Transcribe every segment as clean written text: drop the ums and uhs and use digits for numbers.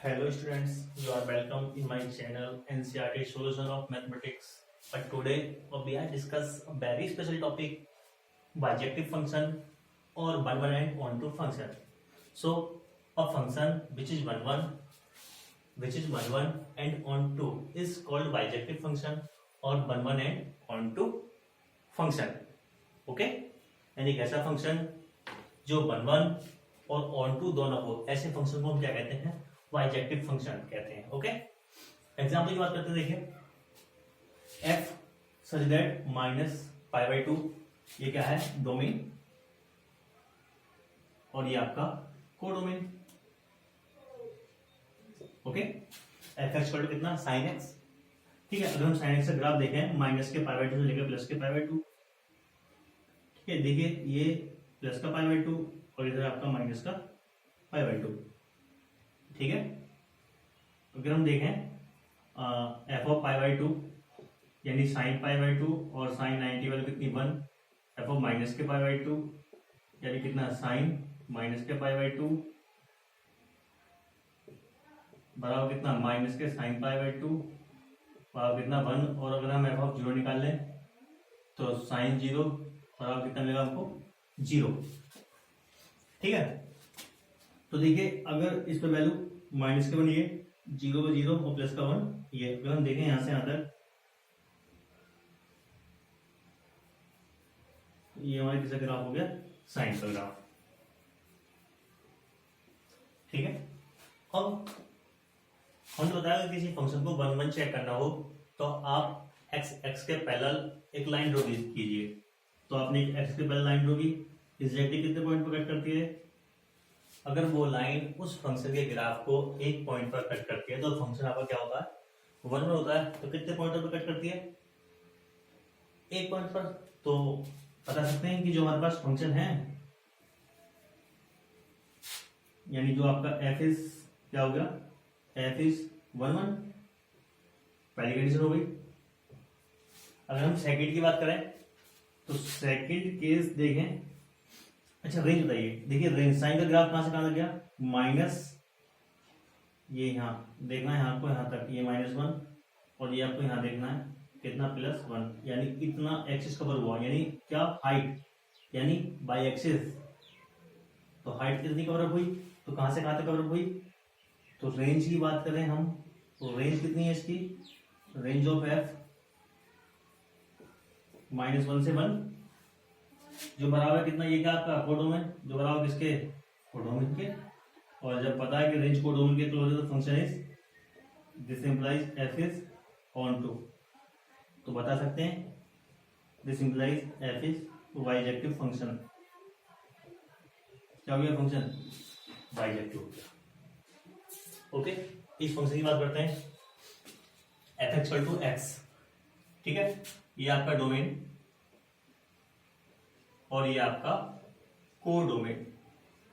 Hello students, you are welcome in my channel NCERT Solution of Mathematics. But today we are discuss a very special topic, bijective function or one and onto function. So a function which is one and onto is called bijective function or one and onto function. Okay? यानी एक ऐसा function जो one और on to दोनों हो, ऐसे function को हम क्या कहते हैं? बाइजेक्टिव फंक्शन कहते हैं. ओके, एग्जाम्पल की बात करते हैं. देखिए f such that minus pi by two, ये क्या है? डोमेन, और ये आपका codomain. Okay, f x equal to कितना? Sine x. ठीक है, अगर हम साइन एक्स का ग्राफ देखें माइनस के पाई बाई टू से लेकर प्लस के पाई बाई टू, ठीक है, देखिए ये प्लस का पाई बाई टू और इधर आपका माइनस का पाई बाई टू. ठीक है, अगर हम देखें F of pi by to यानी साइन पाई बाई टू और साइन 90 वाली कितनी? 1. एफ ऑफ माइनस के पाई बाई टू यानी कितना? साइन माइनस के पाई बाई टू बराबर कितना? माइनस के साइन पाई बाई टू बराबर कितना? 1. और अगर हम एफ ऑफ जीरो निकाल लें तो साइन जीरो बराबर कितना मिलेगा हमको? 0. ठीक है, तो देखिए अगर इस पे वैल्यू माइनस के 1 ये, जीरो का 0 और प्लस का 1 ये, अगर हम देखें यहां से यहां तक, ये हमारा किसका ग्राफ हो गया? साइन का ग्राफ. ठीक है, अब हमने बताया कि किसी फंक्शन को वन वन चेक करना हो तो आप एक्स के पैरेलल एक लाइन ड्रॉ कीजिए. तो आपने एक्स के पैरेलल लाइन ड्रॉ की, एग्जैक्टली कितने पॉइंट पर कट करती है? अगर वो लाइन उस फंक्शन के ग्राफ को एक पॉइंट पर कट करती है तो फंक्शन आपका क्या होता है? वन वन होता है. तो कितने पॉइंट पर कट करती है? एक पॉइंट पर. तो बता सकते हैं कि जो हमारे पास फंक्शन है यानी जो आपका एफ इज क्या हो गया? F is one one. पहली कंडीशन हो गई. अगर हम सेकंड की बात करें तो सेकंड केस देखें. अच्छा, रेंज बताइए. देखिए रेंज, साइन का ग्राफ कहां से कहां तक गया? माइनस, ये यहाँ देखना है आपको यहाँ तक, ये -1, और ये आपको यहाँ देखना है कितना? +1. यानी इतना एक्सिस कवर हुआ. यानी क्या? हाइट, यानी बाई एक्सिस. तो हाइट कितनी कवर अप हुई? तो कहां से कहां तक कवर अप हुई? तो रेंज की बात करें हम तो रेंज कितनी है इसकी? रेंज ऑफ एफ -1 से 1, जो बराबर कितना? ये क्या आपका? कोडोमेन, जो बराबर किसके? कोडोमेन के. और जब पता है कि रेंज कोडोमेन के क्लोज है तो function is, this implies F is onto टू. तो बता सकते हैं this implies F is bijective function. क्या हो गया? फंक्शन बाइजेक्टिव हो गया. ओके, इस फंक्शन की बात करते हैं. F x equal to X. ठीक है, ये आपका डोमेन और ये आपका कोडोमेन.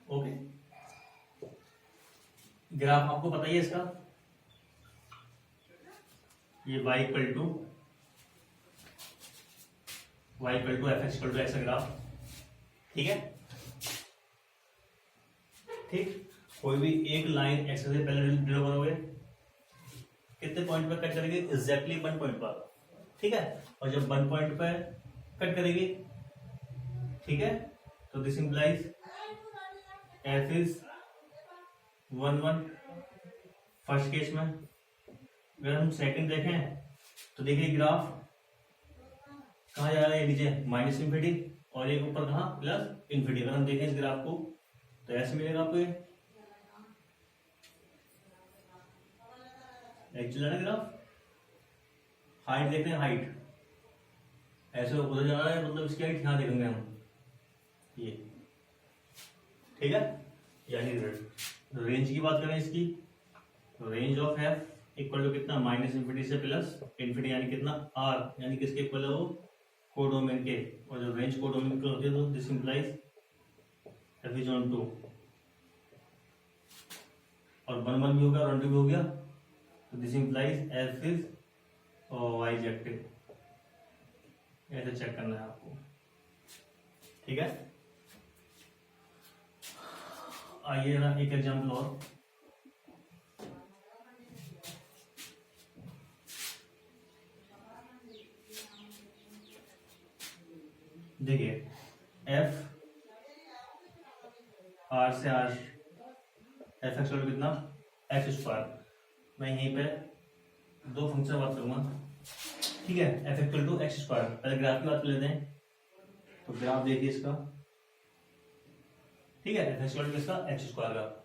ओके, ग्राफ आपको पता ही है इसका. ये y equal to F x equal to X का ग्राफ. ठीक है, ठीक. कोई भी एक लाइन एक्स से पहले ड्रॉ करोगे, कितने पॉइंट पर कट करेंगे? एग्जैक्टली 1 पॉइंट पर. ठीक है, और जब 1 पॉइंट पर कट करेगी, ठीक है, तो this implies F is 1 1 first case में. अगर हम सेकंड देखें तो देखिए ग्राफ कहाँ जा रहा है? नीचे माइनस इन्फिनिटी और एक ऊपर कहाँ? Plus infinity. अगर हम देखें इस ग्राफ को तो ऐसे मिलेगा आपको. ये एक्चुअल है ना ग्राफ. हाइट देख रहे हैं, हाइट ऐसे उधर जा रहा है, मतलब इसकी हाइट यहाँ देखेंगे हम, ये. ठीक है, यानी रेंज की बात करें इसकी, range of F equal to कितना? माइनस इन्फिनिटी से प्लस इन्फिनिटी, यानी कितना? आर, यानी किसके इक्वल है वो? कोडोमेन के. और जो रेंज कोडोमेन के होती है तो this implies F is onto टू. और 1 1 भी हो गया और 1 2 भी हो गया, तो this implies F is bijective. ऐसे चेक करना है आपको. ठीक है, आइए ना एक एग्जाम्पल और. आर से आर एफ एक्स कितना एक्स स्क्वायर। मैं यहीं पे दो फंक्शन बात करूंगा, ठीक है। F equal to X square. पहले ग्राफ की बात कर लेते हैं, तो ग्राफ देखिए इसका, ठीक है। एफ एक्स इक्वल टू इसका एक्स स्क्वायर का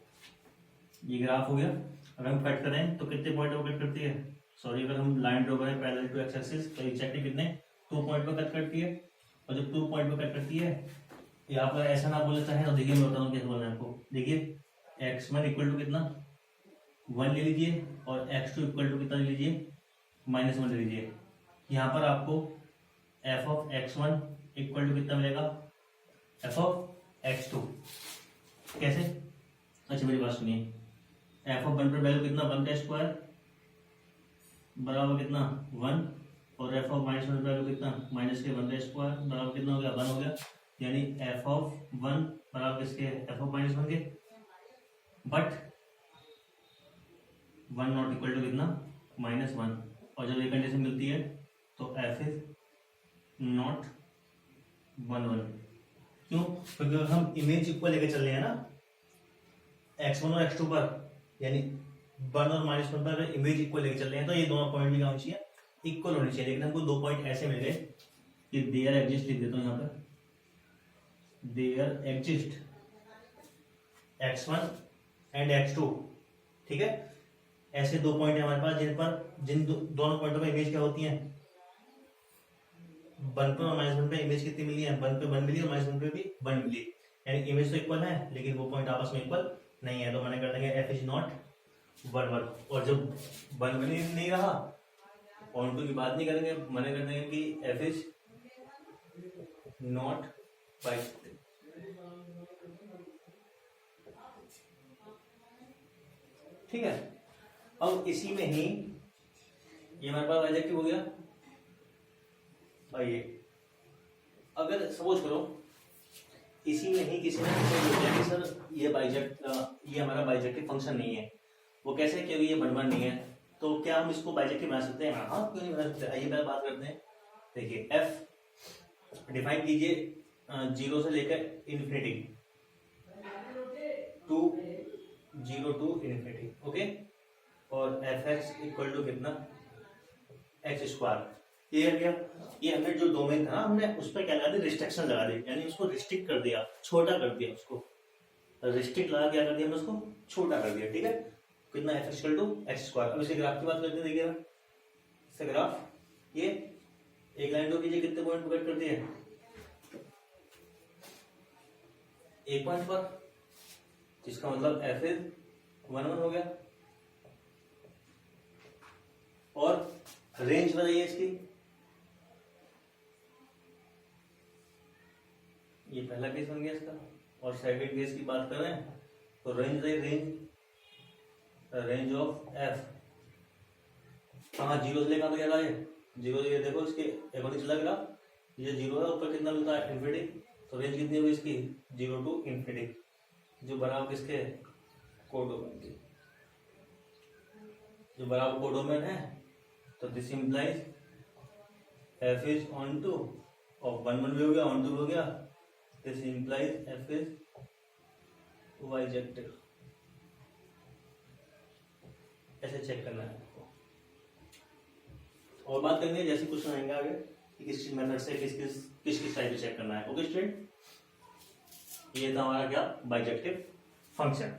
ये ग्राफ हो गया। अगर हम कट करें तो कितने पॉइंट पर कट करती है, सॉरी अगर हम लाइन ड्रॉ करें पैरेलल टू एक्स एक्सिस तो एग्जैक्टली कितने 2 पॉइंट पर कट करती है। और जब 2 पॉइंट पर कट करती है, यहाँ पर ऐसा ना बोले चाहे तो देखिए मैं बताता हूँ कैसे बोलना है आपको। देखिए x1 इक्वल टू कितना 1 ले लीजिए और x2 इक्वल टू कितना ले लीजिए -1 ले लीजिए। यहाँ पर आपको f of x1 equal to कितना मिलेगा f ऑफ x2। कैसे? अच्छा मेरी बात सुनिए, f ऑफ 1 पर वैल्यू कितना 1 का स्क्वायर बराबर कितना 1 और f ऑफ -1 पर वैल्यू कितना माइनस के 1 का स्क्वायर बराबर कितना हो गया 1 हो गया। यानी f ऑफ 1 बराबर किसके f ऑफ -1 के, बट 1 नॉट इक्वल टू कितना -1। और जब ये कंडीशन मिलती है तो f इज नॉट 1 1। क्यों? क्योंकि अगर हम इमेज इक्वल लेके चल रहे हैं ना x1 और x2 पर, यानी 1 और -1 पर अगर इमेज इक्वल लेके चल रहे हैं तो ये दोनों पॉइंट भी क्या होनी चाहिए इक्वल होनी चाहिए। लेकिन हमको 2 पॉइंट ऐसे मिल गए कि देयर एग्जिस्ट, लिख देता हूं यहाँ पर there exist x1 and x2, ठीक है। ऐसे 2 पॉइंट है हमारे पास जिन दोनों पॉइंटों पर इमेज क्या होती है 1 पे और -1 पे इमेज कितनी मिली है 1 पे 1 मिली और -1 पे भी 1 मिली। यानी इमेज तो इक्वल है लेकिन वो पॉइंट आपस में इक्वल नहीं है, तो मैंने कर देंगे f इज नॉट 1 1। और जब 1 नहीं रहा ऑन टू की बात नहीं करेंगे, मैंने कर देंगे कि f इज नॉट बाइजेक्टिव। ठीक है। अब इसी में ही ये हमारे पास बाइजेक्टिव हो गया। आइए अगर सपोज करो इसी में ही किसी ने बोला कि सर ये हमारा बाइजेक्टिव फंक्शन नहीं है, वो कैसे, क्योंकि ये 1 1 नहीं है, तो क्या हम इसको बाइजेक्टिव बना सकते हैं? हाँ, क्यों नहीं बना सकते। आइए पहले बात करते हैं। देखिए f डिफाइन कीजिए 0 से लेकर infinity to 0 to infinity, okay. और एफ एक्स इक्वल टू कितना एक्स स्क्वायर। ये है क्या, ये हमने जो डोमेन था हमने उस पर क्या लगा दिया रिस्ट्रिक्शन लगा दी, यानी उसको रिस्ट्रिक्ट कर दिया, छोटा कर दिया, उसको रिस्ट्रिक्ट लगा क्या कर दिया हमने उसको छोटा कर दिया, ठीक है। कितना F equal to X square. अब इसके ग्राफ की बात करते हैं। देखिएगा इसका ग्राफ, ये एक लाइन ड्रॉ कीजिए, कितने पॉइंट पर कट करती है 1 पॉइंट पर, जिसका मतलब एफ इज 1 1 हो गया। और रेंज बताइए इसकी, ये पहला केस बन गया इसका। और सेकंड केस की बात करें तो रेंज रेंज ऑफ एफ कहाँ 0 से लेकर क्या है 0 से, ये देखो इसके अकॉर्डिंग चला गया, ये 0 है, ऊपर कितना मिलता है इन्फिनिटी। तो रेंज कितनी होगी इसकी 0 टू इन्फिनिटी, जो बराबर किसके कोडोमेन की, जो बराबर कोडोमेन है। तो this implies f is onto टू और 1 1 भी हो गया, ऑन टू भी हो गया। This implies f is bijective. ऐसे चेक करना है आपको। और बात करेंगे जैसे क्वेश्चन आएंगे आगे कि किस मेथड से किस टाइप से चेक करना है। ओके स्टूडेंट, ये था हमारा क्या बाइजेक्टिव फंक्शन।